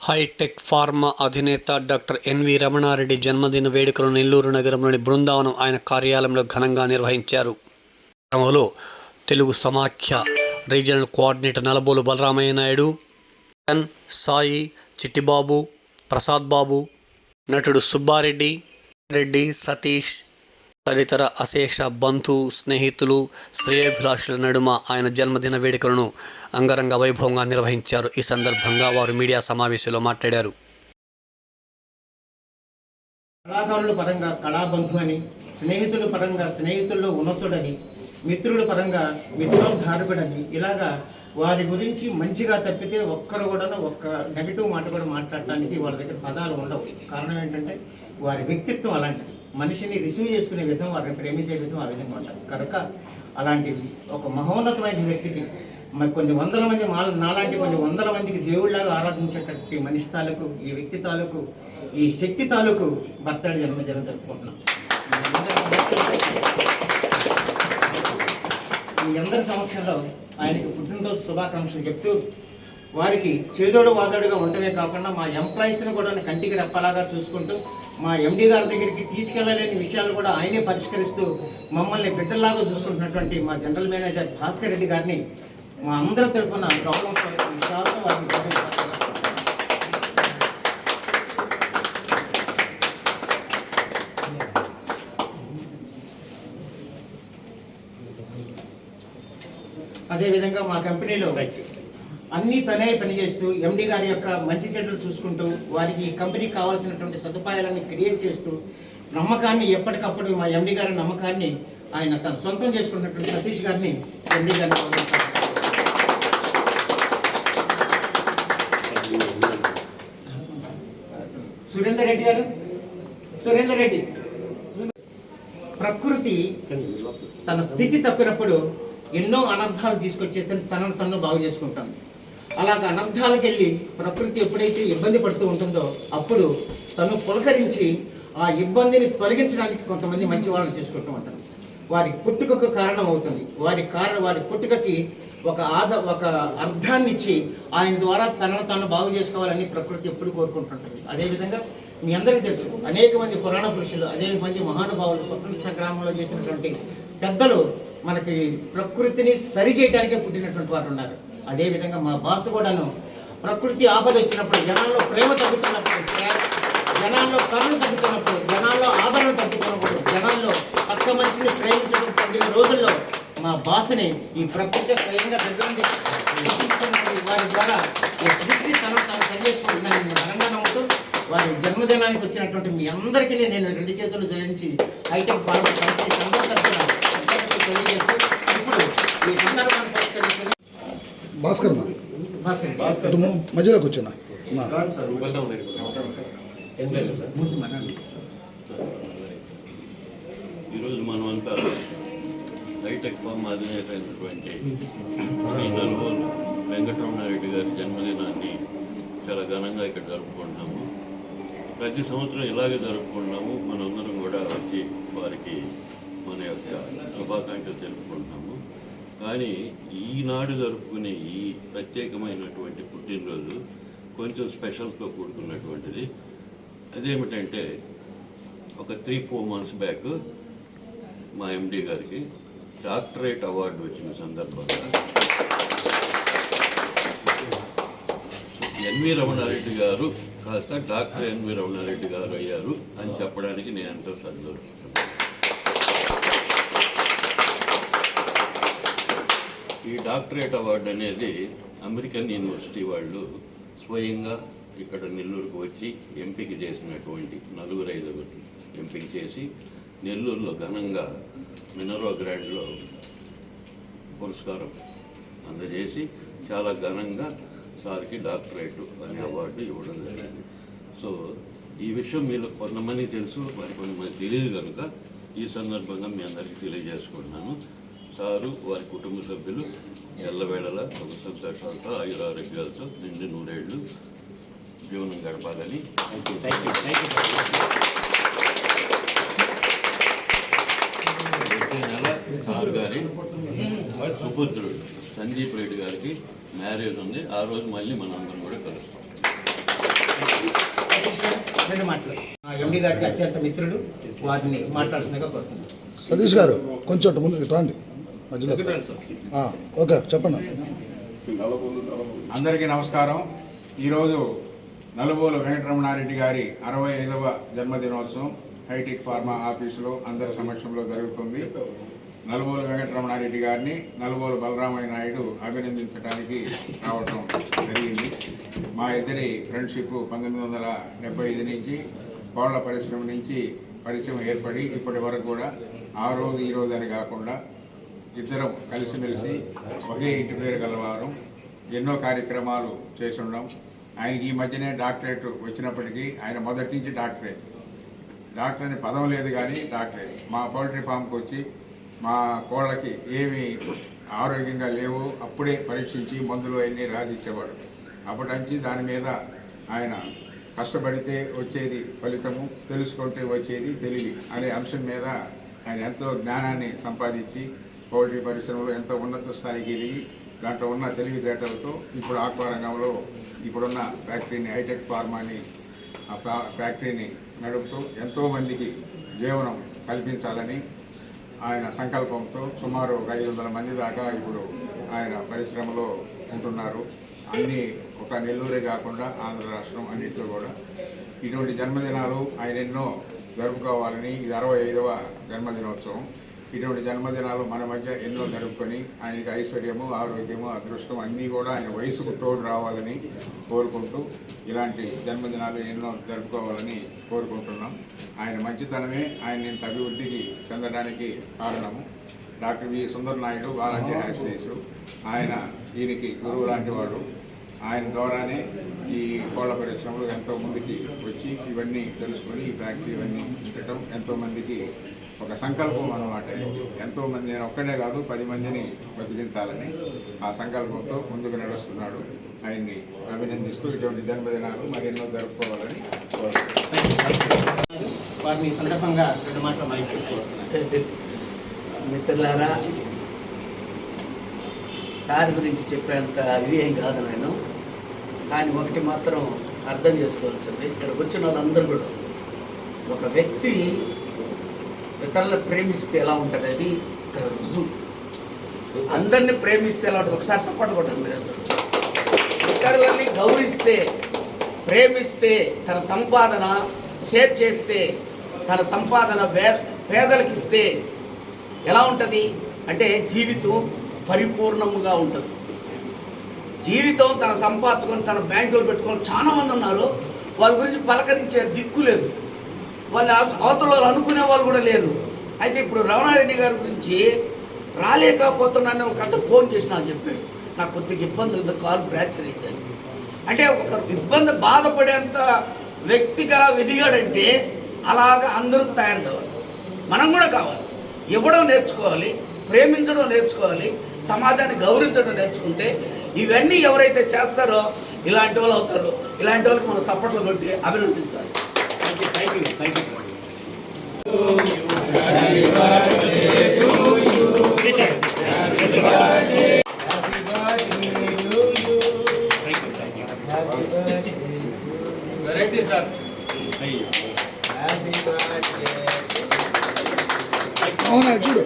Hitech pharma అధినేత doctor N V Ramanareddy జన్మదిన వేడుకలు నెల్లూరు నగరంలోని బృందావనం ఆయన కార్యాలయంలో ఘనంగా నిర్వహించారు. కార్యక్రమంలో తెలుగు సమాఖ్య రీజనల్ కోఆర్డినేటర్ నలబోలు బలరామయ్య నాయుడు, సాయి, చిట్టిబాబు, ప్రసాద్ బాబు, నటుడు సుబ్బారెడ్డి, సతీష్ తదితర అశేష బంధు స్నేహితులు శ్రేయోభిలాషుల నడుమ ఆయన జన్మదిన వేడుకలను అంగరంగ వైభవంగా నిర్వహించారు. ఈ సందర్భంగా వారు మీడియా సమావేశంలో మాట్లాడారు. కళాకారుల పరంగా కళాబంధు అని, స్నేహితుల పరంగా స్నేహితుల్లో ఉన్నతుడని, మిత్రుల పరంగా మిత్రోద్ధారకుడని, ఇలాగా వారి గురించి మంచిగా తప్పితే ఒక్కరు కూడా ఒక్క నెగిటివ్ మాట కూడా మాట్లాడటానికి వాళ్ళ దగ్గర పదాలు ఉండవు. కారణం ఏంటంటే వారి వ్యక్తిత్వం అలాంటిది. మనిషిని రిసీవ్ చేసుకునే విధం, వారిని ప్రేమించే విధం ఆ విధంగా ఉంటుంది. కనుక అలాంటి ఒక మహోన్నతమైన వ్యక్తికి మరి కొన్ని వందల మంది నాలాంటి కొన్ని వందల మందికి దేవుళ్లాగా ఆరాధించేటటువంటి మనిషి తాలూకు, ఈ వ్యక్తి తాలూకు, ఈ శక్తి తాలూకు బర్త్డే జన్మదినం జరుపుకుంటున్నాం. మీ అందరి సమక్షంలో ఆయనకి పుట్టినరోజు శుభాకాంక్షలు చెప్తూ, వారికి చేదోడు వాదోడుగా ఉండటమే కాకుండా మా ఎంప్లాయీస్ని కూడా కంటికి రెప్పలాగా చూసుకుంటూ, మా ఎండి గారి దగ్గరికి తీసుకెళ్లలేని విషయాలు కూడా ఆయనే పరిష్కరిస్తూ మమ్మల్ని బిడ్డల్లాగా చూసుకుంటున్నటువంటి మా జనరల్ మేనేజర్ భాస్కర్ రెడ్డి గారిని మా అందరి తరఫున గౌరవంతో వారికి అదేవిధంగా మా కంపెనీలో అన్నీ తనే పనిచేస్తూ ఎండి గారి యొక్క మంచి చెడ్డలు చూసుకుంటూ వారికి కంపెనీకి కావాల్సినటువంటి సదుపాయాలను క్రియేట్ చేస్తూ నమ్మకాన్ని ఎప్పటికప్పుడు మా ఎండి గారి నమ్మకాన్ని ఆయన తన సొంతం చేసుకున్నటువంటి సతీష్ గారిని ఎండి గారిని సురేందర్ రెడ్డి గారు. సురేందర్ రెడ్డి ప్రకృతి తన స్థితి తప్పినప్పుడు ఎన్నో అనర్థాలు తీసుకొచ్చేస్తే తనను బాగు చేసుకుంటాను. అలాగ అనర్థాలకు వెళ్ళి ప్రకృతి ఎప్పుడైతే ఇబ్బంది పడుతూ ఉంటుందో అప్పుడు తను పులకరించి ఆ ఇబ్బందిని తొలగించడానికి కొంతమంది మంచి వాళ్ళని చేసుకుంటూ ఉంటారు. వారి పుట్టుకకు కారణం అవుతుంది. వారి పుట్టుకకి ఒక అర్థాన్ని ఇచ్చి ఆయన ద్వారా తనను తాను బాగు చేసుకోవాలని ప్రకృతి ఎప్పుడు కోరుకుంటుంటుంది. అదేవిధంగా మీ అందరికీ తెలుసు, అనేక మంది పురాణ పురుషులు, అనేక మంది మహానుభావులు స్వతంత్ర సంగ్రామంలో చేసినటువంటి పెద్దలు మనకి ప్రకృతిని సరి చేయడానికే పుట్టినటువంటి వారు ఉన్నారు. అదేవిధంగా మా బాస్ కూడాను ప్రకృతి ఆపద వచ్చినప్పుడు, జనాల్లో ప్రేమ తగ్గుతున్నప్పుడు, జనాల్లో కరుణ తగ్గుతున్నప్పుడు, జనాల్లో ఆదరణ తగ్గుతున్నప్పుడు, జనాల్లో పక్క మనిషిని ప్రేమించడం తగ్గిన రోజుల్లో మా బాస్ని ఈ ప్రకృతి స్వయంగా దగ్గర వారి ద్వారా ఈ సృష్టి తను పనిచేసుకుంటుందని నేను బలంగా నమ్ముతూ, వారి జన్మదినానికి వచ్చినటువంటి మీ అందరికీ నేను రెండు చేతులు జోడించి హైటెక్ ఫార్మా కంపెనీ తెలియజేస్తూ ఇప్పుడు ఈ సందర్భాన్ని పరిష్కరించుకుని భాస్కర్ మధ్యలోకి వచ్చిన ఈరోజు మనమంతా హైటెక్ ఫార్మా అధినేత అయినటువంటి నల్గొండ వెంకటరమణారెడ్డి గారి జన్మదినాన్ని చాలా ఘనంగా ఇక్కడ జరుపుకుంటున్నాము. ప్రతి సంవత్సరం ఇలాగే జరుపుకుంటున్నాము. మనందరం కూడా వచ్చి వారికి మన యొక్క శుభాకాంక్షలు తెలుపుకుంటున్నాము. కానీ ఈనాడు జరుపుకునే ఈ ప్రత్యేకమైనటువంటి పుట్టినరోజు కొంచెం స్పెషల్తో కూడుకున్నటువంటిది. అదేమిటంటే ఒక 3-4 months బ్యాక్ మా ఎండి గారికి డాక్టరేట్ అవార్డు వచ్చిన సందర్భంగా ఎన్వి రమణారెడ్డి గారు కాస్త డాక్టర్ ఎన్వి రమణారెడ్డి గారు అయ్యారు అని చెప్పడానికి నేను ఎంతో సంతోషిస్తున్నాను. ఈ డాక్టరేట్ అవార్డు అనేది అమెరికన్ యూనివర్సిటీ వాళ్ళు స్వయంగా ఇక్కడ నెల్లూరుకు వచ్చి ఎంపిక చేసినటువంటి 4-5 ఎంపిక చేసి నెల్లూరులో ఘనంగా మినర్వా గ్రాండ్లో పురస్కారం అందజేసి చాలా ఘనంగా సార్కి డాక్టరేట్ అనే అవార్డు ఇవ్వడం జరిగింది. సో ఈ విషయం మీరు కొంతమంది తెలుసు, మరి కొంతమంది తెలియదు కనుక ఈ సందర్భంగా మీ అందరికీ తెలియజేసుకుంటున్నాను. సారు వారి కుటుంబ సభ్యులు ఎల్లవేళలా ఒక సంతోషాలతో ఆయురారోగ్యాలతో నిండు 100 ఏళ్ళు జీవనం గడపాలని వచ్చే నెల సారు గారి సుపుత్రుడు సందీప్ రెడ్డి గారికి మ్యారేజ్ ఉంది. ఆ రోజు మళ్ళీ మనందరం కూడా కలుస్తాం. రెండు మాటలు ఎండి గారికి అత్యంత మిత్రుడు, వారిని మాట్లాడుతుందిగా కోరుతున్నాను. సతీష్ గారు కొంచెం ముందు రండి మధ్యలో. ఓకే చెప్పండి. అందరికీ నమస్కారం. ఈరోజు నలుబోలు వెంకటరమణారెడ్డి గారి 65వ జన్మదినోత్సవం హైటెక్ ఫార్మా ఆఫీసులో అందరి సమక్షంలో జరుగుతుంది. నలుబోలు వెంకటరమణారెడ్డి గారిని నలుబోలు బలరామయ్య నాయుడు అభినందించడానికి రావటం జరిగింది. మా ఇద్దరి ఫ్రెండ్షిప్ 1975 నుంచి కోళ్ల పరిశ్రమ నుంచి పరిచయం ఏర్పడి ఇప్పటి వరకు కూడా ఆ రోజు ఈ రోజు అని కాకుండా ఇద్దరం కలిసిమెలిసి ఒకే ఇంటి పేరు గలవారు. ఎన్నో కార్యక్రమాలు చేసి ఉన్నాం. ఆయనకి ఈ మధ్యనే డాక్టరేట్ వచ్చినప్పటికీ ఆయన మొదటి నుంచి డాక్టర్ అని పదం లేదు కానీ డాక్టరేట్. మా పౌల్ట్రీ ఫామ్కి వచ్చి మా కోళ్ళకి ఏమి ఆరోగ్యంగా లేవు అప్పుడే పరీక్షించి మందులు అన్నీ రాసిచ్చేవాడు. అప్పటి నుంచి దాని మీద ఆయన కష్టపడితే వచ్చేది ఫలితము, తెలుసుకుంటే వచ్చేది తెలివి అనే అంశం మీద ఆయన ఎంతో జ్ఞానాన్ని సంపాదించి పౌల్ట్రీ పరిశ్రమలో ఎంతో ఉన్నత స్థాయికి ఎదిగి దాంట్లో ఉన్న తెలివితేటలతో ఇప్పుడు ఆక్వా రంగంలో ఇప్పుడున్న ఫ్యాక్టరీని హైటెక్ ఫార్మాని ఆ ఫ్యాక్టరీని నడుపుతూ ఎంతోమందికి జీవనం కల్పించాలని ఆయన సంకల్పంతో సుమారు 500 మంది దాకా ఇప్పుడు ఆయన పరిశ్రమలో ఉంటున్నారు. అన్నీ ఒక నెల్లూరే కాకుండా ఆంధ్ర రాష్ట్రం అన్నింటిలో కూడా ఇటువంటి జన్మదినాలు ఆయన ఎన్నో జరుపుకోవాలని, ఇది 65వ జన్మదినోత్సవం. ఇటువంటి జన్మదినాలు మన మధ్య ఎన్నో జరుపుకొని ఆయనకి ఐశ్వర్యము, ఆరోగ్యము, అదృష్టం అన్నీ కూడా ఆయన వయసుకు తోడు రావాలని కోరుకుంటూ ఇలాంటి జన్మదినాలు ఎన్నో జరుపుకోవాలని కోరుకుంటున్నాం. ఆయన మంచితనమే ఆయన ఇంత అభివృద్ధికి చెందడానికి కారణము. Doctor V Sundar Naidu volunteer hatcheries ఆయన ఈయనకి గురువు లాంటి వాడు. ఆయన ద్వారానే ఈ కోళ్ల పరిశ్రమలు ఎంతో మందికి వచ్చి ఇవన్నీ తెలుసుకొని ఈ ఫ్యాక్టరీ ఇవన్నీ పెట్టడం ఎంతోమందికి ఒక సంకల్పం అన్నమాట. ఎంతోమంది, నేను ఒక్కడే కాదు 10 మందిని బతికించాలని ఆ సంకల్పంతో ముందుకు నడుస్తున్నాడు. ఆయన్ని అభినందిస్తూ ఇటువంటి జన్మదినాలు మరెన్నో జరుపుకోవాలని వారిని ఈ సందర్భంగా రెండు మాటలు మాట్లాడుకోవాలి. మిత్రులారా, సార్ గురించి చెప్పేంత ఇది ఏం కాదు నేను, కానీ ఒకటి మాత్రం అర్థం చేసుకోవాల్సింది, ఇక్కడికి వచ్చిన వాళ్ళందరూ కూడా ఒక వ్యక్తి ఇతరులను ప్రేమిస్తే ఎలా ఉంటుంది అది ఇక్కడ రుజువు. అందరినీ ప్రేమిస్తే ఎలా ఉంటుంది, ఒకసారి సపోర్ట్ కొట్టండి మీరు అందరూ. ఇతరులని గౌరవిస్తే, ప్రేమిస్తే, తన సంపాదన షేర్ చేస్తే, తన సంపాదన పేదలకు ఇస్తే ఎలా ఉంటుంది అంటే జీవితం పరిపూర్ణముగా ఉంటుంది. జీవితం తన సంపాదించుకొని తన బ్యాంకులో పెట్టుకొని చాలా మంది ఉన్నారు. వాళ్ళ గురించి పలకరించే దిక్కు లేదు, వాళ్ళ అవతల వాళ్ళు అనుకునే వాళ్ళు కూడా లేరు. అయితే ఇప్పుడు రమణారెడ్డి గారి గురించి రాలేకపోతున్నాను ఒక అతను ఫోన్ చేసి నాకు చెప్పాడు, నాకు కొద్దిగా ఇబ్బంది ఉంది, కాల్ ఫ్రాక్చర్ అయింది. అంటే ఒక ఇబ్బంది బాధపడేంత వ్యక్తిగా ఎదిగాడంటే అలాగా అందరూ తయారు కావాలి. మనం కూడా కావాలి. ఇవ్వడం నేర్చుకోవాలి, ప్రేమించడం నేర్చుకోవాలి, సమాజాన్ని గౌరవించడం నేర్చుకుంటే ఇవన్నీ ఎవరైతే చేస్తారో ఇలాంటి వాళ్ళు అవుతారు. ఇలాంటి వాళ్ళకి మనం సపోర్ట్లు కొట్టి అభినందించాలి. Thank you. Thank you. అవునా చూడు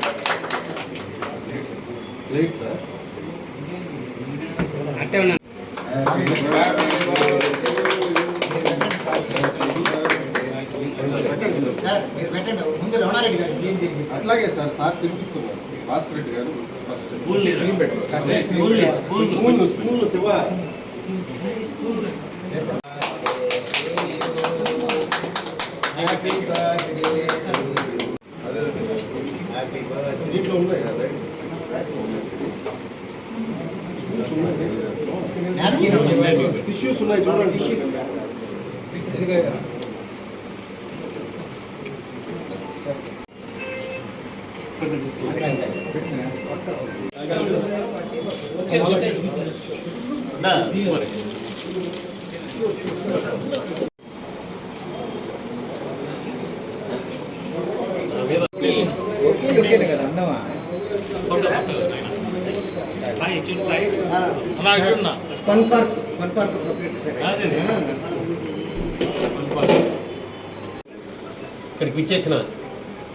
సార్ మీరు పెట్టండి, ముందు రమణారెడ్డి గారు అట్లాగే సార్ తినిపిస్తున్నారు. భాస్కర్ రెడ్డి గారు ఫస్ట్ స్కూల్ శివ దీంట్లో ఉన్నాయి కదా టిష్యూస్ ఉన్నాయి చూడండి. Fun park proprietor sir. ఇక్కడికి విచ్చేసిన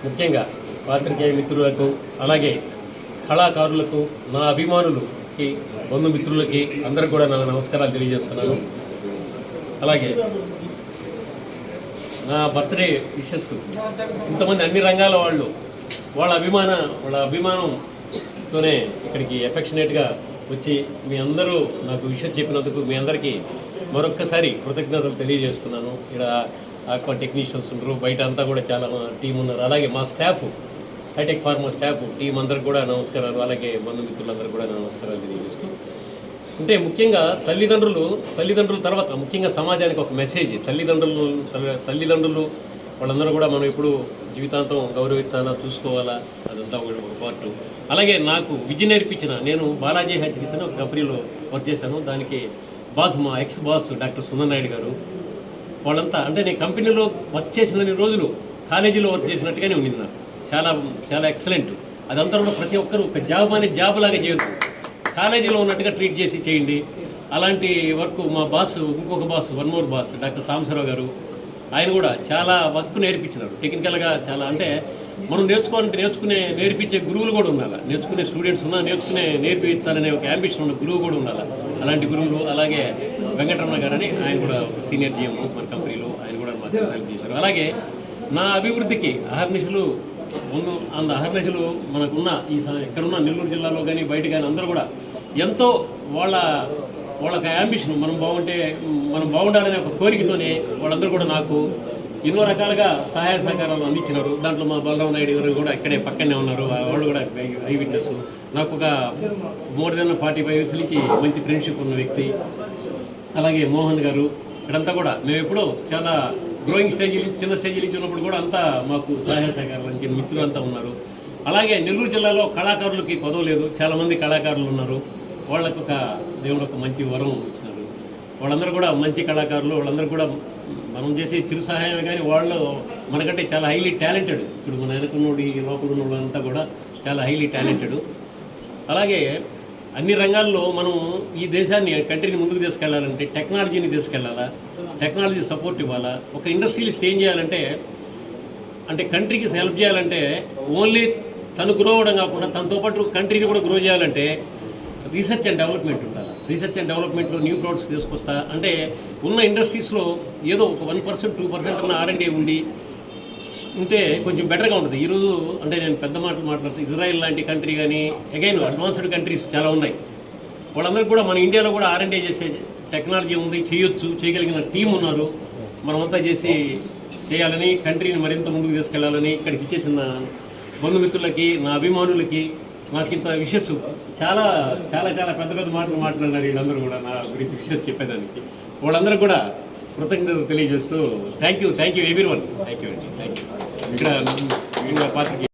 ముఖ్యంగా పాత్రికేయ మిత్రులకు, అలాగే కళాకారులకు, నా అభిమానులకి, బంధుమిత్రులకి అందరికి కూడా నా నమస్కారాలు తెలియజేస్తున్నాను. అలాగే నా బర్త్డే విషెస్ ఇంతమంది అన్ని రంగాల వాళ్ళు వాళ్ళ అభిమానంతోనే ఇక్కడికి ఎఫెక్షనేట్గా వచ్చి మీ అందరూ నాకు విషెస్ చెప్పినందుకు మీ అందరికీ మరొక్కసారి కృతజ్ఞతలు తెలియజేస్తున్నాను. ఇక్కడ ఆక్వా టెక్నీషియన్స్ ఉన్నారు, బయట అంతా కూడా చాలా టీం ఉన్నారు. అలాగే మా staff, Hitech Pharma staff team అందరికి కూడా నమస్కారాలు, అలాగే బంధుమిత్రులందరికీ కూడా నమస్కారాలు తెలియజేస్తూ, అంటే ముఖ్యంగా తల్లిదండ్రుల తర్వాత ముఖ్యంగా సమాజానికి ఒక మెసేజ్. తల్లిదండ్రులు వాళ్ళందరూ కూడా మనం ఎప్పుడు జీవితాంతం గౌరవించాలా, చూసుకోవాలా, అదంతా ఒక పార్ట్. అలాగే నాకు విద్య నేర్పించిన, నేను బాలాజీ హ్యాచరీస్ అని ఒక కంపెనీలో వర్క్ చేశాను. దానికి బాస్ మా X boss doctor Sundar Naidu గారు. వాళ్ళంతా అంటే నేను కంపెనీలో వర్క్ చేసిన రోజులు కాలేజీలో వర్క్ చేసినట్టుగానే ఉంది నాకు. చాలా చాలా ఎక్సలెంట్. అదంతా కూడా ప్రతి ఒక్కరు ఒక జాబ్ లాగా చేయొద్దు, కాలేజీలో ఉన్నట్టుగా ట్రీట్ చేసి చేయండి. అలాంటి వర్క్ మా బాస్, ఇంకొక boss, one more boss doctor Sambasivarao గారు, ఆయన కూడా చాలా వర్క్ నేర్పించినారు టెక్నికల్గా. చాలా అంటే మనం నేర్పించే గురువులు కూడా ఉండాలి, నేర్చుకునే స్టూడెంట్స్ ఉన్నా, నేర్పించాలనే ఒక యాంబిషన్ ఉన్న గురువు కూడా ఉండాలి. అలాంటి గురువులు. అలాగే వెంకటరమణ గారు అని, ఆయన కూడా సీనియర్ జిఎం మన కంపెనీలో, ఆయన కూడా మాకు హెల్ప్ చేశారు. అలాగే నా అభివృద్ధికి అహర్నిశలు మనకున్న ఇక్కడున్న నెల్లూరు జిల్లాలో కానీ బయట కానీ అందరూ కూడా ఎంతో వాళ్ళకి యాంబిషన్, మనం బాగుండాలనే ఒక కోరికతోనే వాళ్ళందరూ కూడా నాకు ఎన్నో రకాలుగా సహాయ సహకారాలు అందించినారు. దాంట్లో మా బలరామ నాయుడు గారు కూడా ఇక్కడే పక్కనే ఉన్నారు, వాళ్ళు కూడా ఐ విట్నెస్. నాకు ఒక మోర్ దెన్ 45 years నుంచి మంచి ఫ్రెండ్షిప్ ఉన్న వ్యక్తి. అలాగే మోహన్ గారు, ఇక్కడంతా కూడా మేము ఎప్పుడూ చాలా గ్రోయింగ్ స్టేజ్ నుంచి, చిన్న స్టేజ్ నుంచి ఉన్నప్పుడు కూడా అంతా మాకు సహాయ సహకారాలు అందించిన మిత్రులు అంతా ఉన్నారు. అలాగే నెల్లూరు జిల్లాలో కళాకారులకి కొదవ లేదు, చాలామంది కళాకారులు ఉన్నారు. వాళ్ళకు దేవుడు ఒక మంచి వరం ఇచ్చినారు. వాళ్ళందరూ కూడా మంచి కళాకారులు. వాళ్ళందరూ కూడా మనం చేసే చిరు సహాయమే, కానీ వాళ్ళు మనకంటే చాలా హైలీ టాలెంటెడ్. ఇప్పుడు మన వెనకున్నోడు, ఈ లోపల ఉన్న వాళ్ళంతా కూడా చాలా హైలీ టాలెంటెడ్. అలాగే అన్ని రంగాల్లో మనం ఈ దేశాన్ని, కంట్రీని ముందుకు తీసుకెళ్లాలంటే టెక్నాలజీని తీసుకెళ్లాలా, టెక్నాలజీ సపోర్ట్ ఇవ్వాలా. ఒక ఇండస్ట్రియలిస్ట్ ఏం చేయాలంటే, అంటే కంట్రీకి హెల్ప్ చేయాలంటే ఓన్లీ తను గ్రో అవ్వడం కాకుండా తనతో పాటు కంట్రీని కూడా గ్రో చేయాలంటే రీసెర్చ్ అండ్ డెవలప్మెంట్ ఉండాలి. రీసెర్చ్ అండ్ డెవలప్మెంట్లో న్యూ ప్రొడక్ట్స్ తీసుకొస్తా అంటే ఉన్న ఇండస్ట్రీస్లో ఏదో ఒక 1%, 2% అన్న R&D ఉంటే కొంచెం బెటర్గా ఉంటుంది. ఈరోజు అంటే నేను పెద్ద మాటలు మాట్లాడుతూ, ఇజ్రాయెల్ లాంటి కంట్రీ కానీ అగైన్ అడ్వాన్స్డ్ కంట్రీస్ చాలా ఉన్నాయి. వాళ్ళందరికీ కూడా మన ఇండియాలో కూడా R&D చేసే టెక్నాలజీ ఉంది, చేయగలిగిన టీం ఉన్నారు. మనమంతా చేయాలని, కంట్రీని మరింత ముందుకు తీసుకెళ్లాలని ఇక్కడికి ఇచ్చేసిన బంధుమిత్రులకి, నా అభిమానులకి, నాకు ఇంత విషెస్ చాలా చాలా చాలా పెద్ద మాటలు మాట్లాడినారు వీళ్ళందరూ కూడా నా గురించి విషెస్ చెప్పేదానికి. వాళ్ళందరూ కూడా కృతజ్ఞతలు తెలియజేస్తూ thank you everyone. Thank you అండి. Thank you. ఇక్కడ పాత్రకి